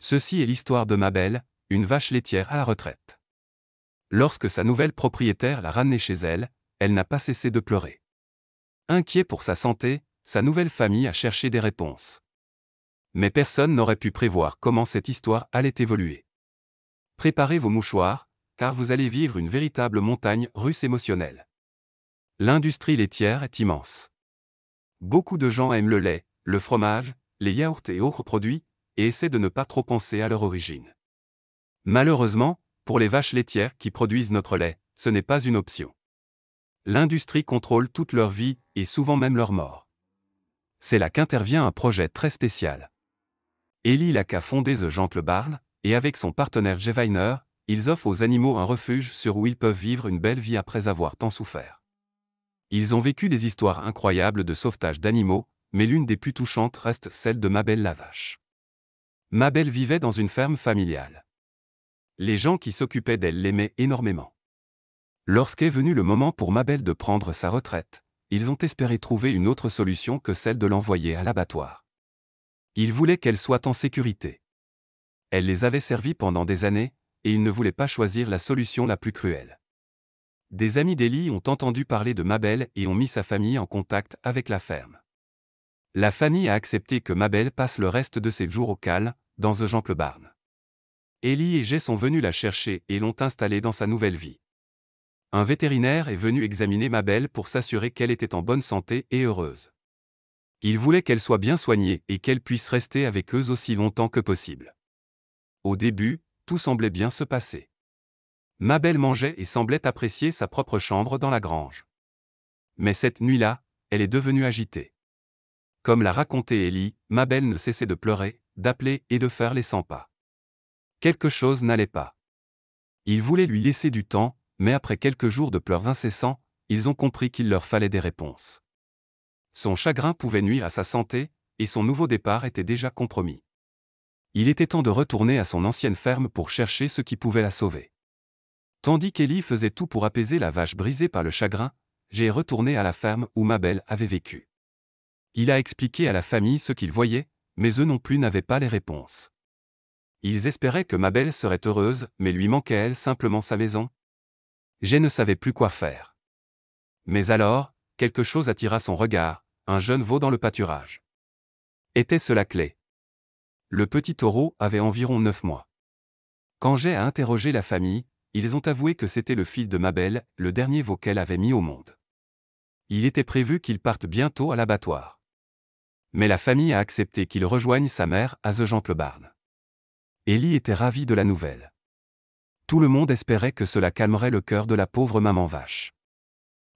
Ceci est l'histoire de Mabel, une vache laitière à la retraite. Lorsque sa nouvelle propriétaire l'a ramenée chez elle, elle n'a pas cessé de pleurer. Inquiet pour sa santé, sa nouvelle famille a cherché des réponses. Mais personne n'aurait pu prévoir comment cette histoire allait évoluer. Préparez vos mouchoirs, car vous allez vivre une véritable montagne russe émotionnelle. L'industrie laitière est immense. Beaucoup de gens aiment le lait, le fromage, les yaourts et autres produits, et essaient de ne pas trop penser à leur origine. Malheureusement, pour les vaches laitières qui produisent notre lait, ce n'est pas une option. L'industrie contrôle toute leur vie, et souvent même leur mort. C'est là qu'intervient un projet très spécial. Eli Lak a fondé The Gentle Barn, et avec son partenaire Jay Weiner, ils offrent aux animaux un refuge où ils peuvent vivre une belle vie après avoir tant souffert. Ils ont vécu des histoires incroyables de sauvetage d'animaux, mais l'une des plus touchantes reste celle de Mabel la vache. Mabel vivait dans une ferme familiale. Les gens qui s'occupaient d'elle l'aimaient énormément. Lorsqu'est venu le moment pour Mabel de prendre sa retraite, ils ont espéré trouver une autre solution que celle de l'envoyer à l'abattoir. Ils voulaient qu'elle soit en sécurité. Elle les avait servis pendant des années, et ils ne voulaient pas choisir la solution la plus cruelle. Des amis d'Eli ont entendu parler de Mabel et ont mis sa famille en contact avec la ferme. La famille a accepté que Mabel passe le reste de ses jours au calme, dans The Gentle Barn. Eli et Jay sont venus la chercher et l'ont installée dans sa nouvelle vie. Un vétérinaire est venu examiner Mabel pour s'assurer qu'elle était en bonne santé et heureuse. Il voulait qu'elle soit bien soignée et qu'elle puisse rester avec eux aussi longtemps que possible. Au début, tout semblait bien se passer. Mabel mangeait et semblait apprécier sa propre chambre dans la grange. Mais cette nuit-là, elle est devenue agitée. Comme l'a raconté Eli, Mabel ne cessait de pleurer, d'appeler et de faire les 100 pas. Quelque chose n'allait pas. Ils voulaient lui laisser du temps, mais après quelques jours de pleurs incessants, ils ont compris qu'il leur fallait des réponses. Son chagrin pouvait nuire à sa santé, et son nouveau départ était déjà compromis. Il était temps de retourner à son ancienne ferme pour chercher ce qui pouvait la sauver. Tandis qu'Eli faisait tout pour apaiser la vache brisée par le chagrin, Jay est retourné à la ferme où Mabel avait vécu. Il a expliqué à la famille ce qu'il voyait, mais eux non plus n'avaient pas les réponses. Ils espéraient que Mabel serait heureuse, mais lui manquait-elle simplement sa maison? Jay ne savait plus quoi faire. Mais alors, quelque chose attira son regard, un jeune veau dans le pâturage. Était-ce la clé? Le petit taureau avait environ 9 mois. Quand Jay a interrogé la famille, ils ont avoué que c'était le fils de Mabel, le dernier veau qu'elle avait mis au monde. Il était prévu qu'il parte bientôt à l'abattoir. Mais la famille a accepté qu'il rejoigne sa mère à The Gentle Barn. Eli était ravi de la nouvelle. Tout le monde espérait que cela calmerait le cœur de la pauvre maman vache.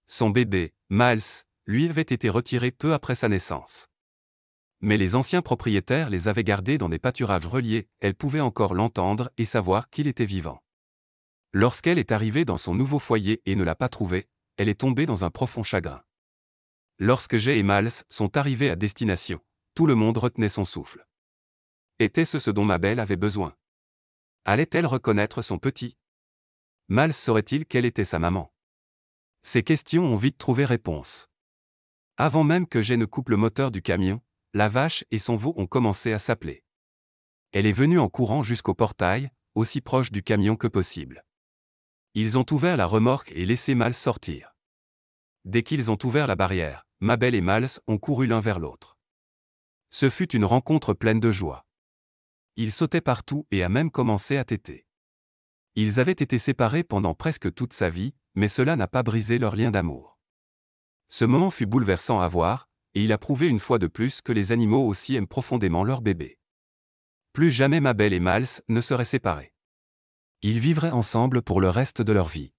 Son bébé, Miles, lui avait été retiré peu après sa naissance. Mais les anciens propriétaires les avaient gardés dans des pâturages reliés, elle pouvait encore l'entendre et savoir qu'il était vivant. Lorsqu'elle est arrivée dans son nouveau foyer et ne l'a pas trouvé, elle est tombée dans un profond chagrin. Lorsque Jay et Miles sont arrivés à destination, tout le monde retenait son souffle. Était-ce ce dont Mabel avait besoin? Allait-elle reconnaître son petit? Miles saurait-il quelle était sa maman? Ces questions ont vite trouvé réponse. Avant même que Jay ne coupe le moteur du camion, la vache et son veau ont commencé à s'appeler. Elle est venue en courant jusqu'au portail, aussi proche du camion que possible. Ils ont ouvert la remorque et laissé Miles sortir. Dès qu'ils ont ouvert la barrière, Mabel et Miles ont couru l'un vers l'autre. Ce fut une rencontre pleine de joie. Ils sautaient partout et a même commencé à téter. Ils avaient été séparés pendant presque toute sa vie, mais cela n'a pas brisé leur lien d'amour. Ce moment fut bouleversant à voir, et il a prouvé une fois de plus que les animaux aussi aiment profondément leur bébé. Plus jamais Mabel et Miles ne seraient séparés. Ils vivraient ensemble pour le reste de leur vie.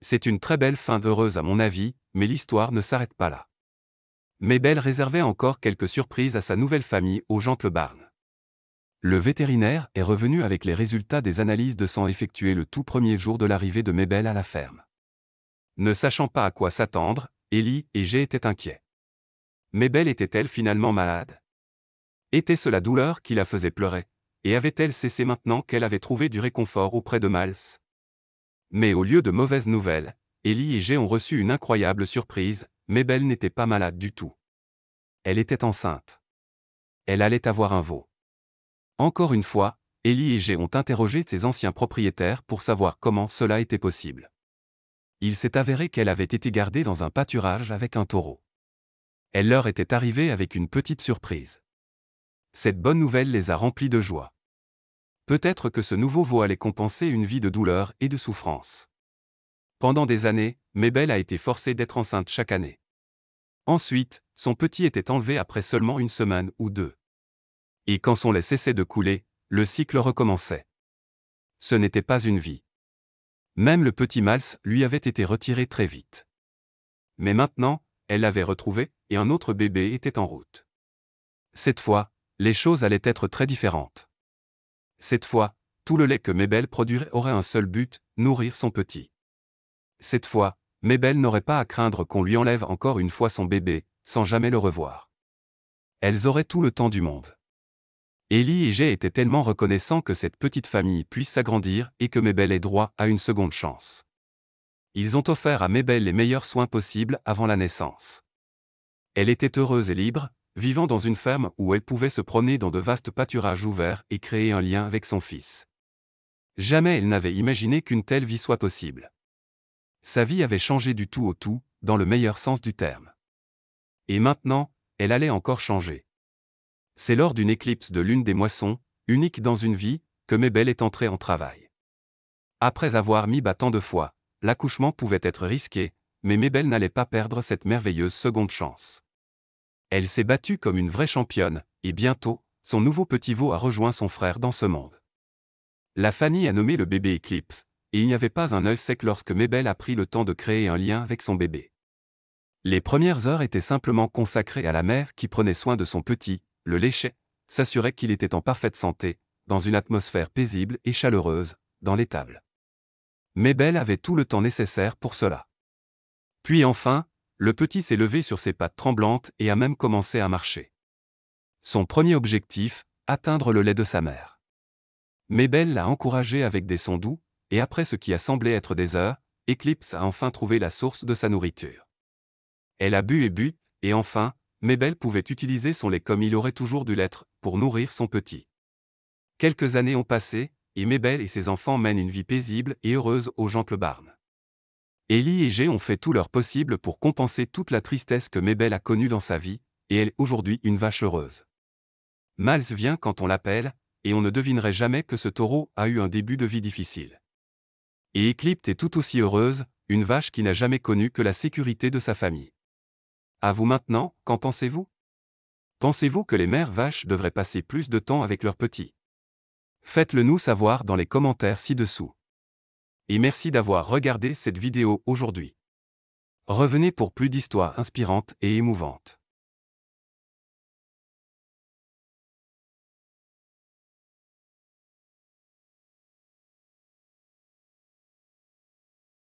C'est une très belle fin heureuse à mon avis, mais l'histoire ne s'arrête pas là. Mabel réservait encore quelques surprises à sa nouvelle famille au Gentle Barn. Le vétérinaire est revenu avec les résultats des analyses de sang effectuées le tout premier jour de l'arrivée de Mabel à la ferme. Ne sachant pas à quoi s'attendre, Eli et Jay étaient inquiets. Mabel était-elle finalement malade? Était-ce la douleur qui la faisait pleurer, et avait-elle cessé maintenant qu'elle avait trouvé du réconfort auprès de Miles? Mais au lieu de mauvaises nouvelles, Eli et Jay ont reçu une incroyable surprise, Mabel n'était pas malade du tout. Elle était enceinte. Elle allait avoir un veau. Encore une fois, Ellie et G ont interrogé ses anciens propriétaires pour savoir comment cela était possible. Il s'est avéré qu'elle avait été gardée dans un pâturage avec un taureau. Elle leur était arrivée avec une petite surprise. Cette bonne nouvelle les a remplis de joie. Peut-être que ce nouveau veau allait compenser une vie de douleur et de souffrance. Pendant des années, Mabel a été forcée d'être enceinte chaque année. Ensuite, son petit était enlevé après seulement une semaine ou deux. Et quand son lait cessait de couler, le cycle recommençait. Ce n'était pas une vie. Même le petit Miles lui avait été retiré très vite. Mais maintenant, elle l'avait retrouvé, et un autre bébé était en route. Cette fois, les choses allaient être très différentes. Cette fois, tout le lait que Mabel produirait aurait un seul but, nourrir son petit. Cette fois, Mabel n'aurait pas à craindre qu'on lui enlève encore une fois son bébé, sans jamais le revoir. Elles auraient tout le temps du monde. Ellie et Jay étaient tellement reconnaissants que cette petite famille puisse s'agrandir et que Mabel ait droit à une seconde chance. Ils ont offert à Mabel les meilleurs soins possibles avant la naissance. Elle était heureuse et libre, vivant dans une ferme où elle pouvait se promener dans de vastes pâturages ouverts et créer un lien avec son fils. Jamais elle n'avait imaginé qu'une telle vie soit possible. Sa vie avait changé du tout au tout, dans le meilleur sens du terme. Et maintenant, elle allait encore changer. C'est lors d'une éclipse de l'une des moissons, unique dans une vie, que Mabel est entrée en travail. Après avoir mis bas tant de fois, l'accouchement pouvait être risqué, mais Mabel n'allait pas perdre cette merveilleuse seconde chance. Elle s'est battue comme une vraie championne, et bientôt, son nouveau petit veau a rejoint son frère dans ce monde. La famille a nommé le bébé Eclipse, et il n'y avait pas un œil sec lorsque Mabel a pris le temps de créer un lien avec son bébé. Les premières heures étaient simplement consacrées à la mère qui prenait soin de son petit, le léchait, s'assurait qu'il était en parfaite santé, dans une atmosphère paisible et chaleureuse, dans l'étable. Mabel avait tout le temps nécessaire pour cela. Puis enfin, le petit s'est levé sur ses pattes tremblantes et a même commencé à marcher. Son premier objectif, atteindre le lait de sa mère. Mabel l'a encouragé avec des sons doux, et après ce qui a semblé être des heures, Eclipse a enfin trouvé la source de sa nourriture. Elle a bu, et enfin, Mabel pouvait utiliser son lait comme il aurait toujours dû l'être, pour nourrir son petit. Quelques années ont passé, et Mabel et ses enfants mènent une vie paisible et heureuse au Gentle Barn. Ellie et Jay ont fait tout leur possible pour compenser toute la tristesse que Mabel a connue dans sa vie, et elle est aujourd'hui une vache heureuse. Miles vient quand on l'appelle, et on ne devinerait jamais que ce taureau a eu un début de vie difficile. Et Eclipse est tout aussi heureuse, une vache qui n'a jamais connu que la sécurité de sa famille. À vous maintenant, qu'en pensez-vous? Pensez-vous que les mères vaches devraient passer plus de temps avec leurs petits? Faites-le nous savoir dans les commentaires ci-dessous. Et merci d'avoir regardé cette vidéo aujourd'hui. Revenez pour plus d'histoires inspirantes et émouvantes.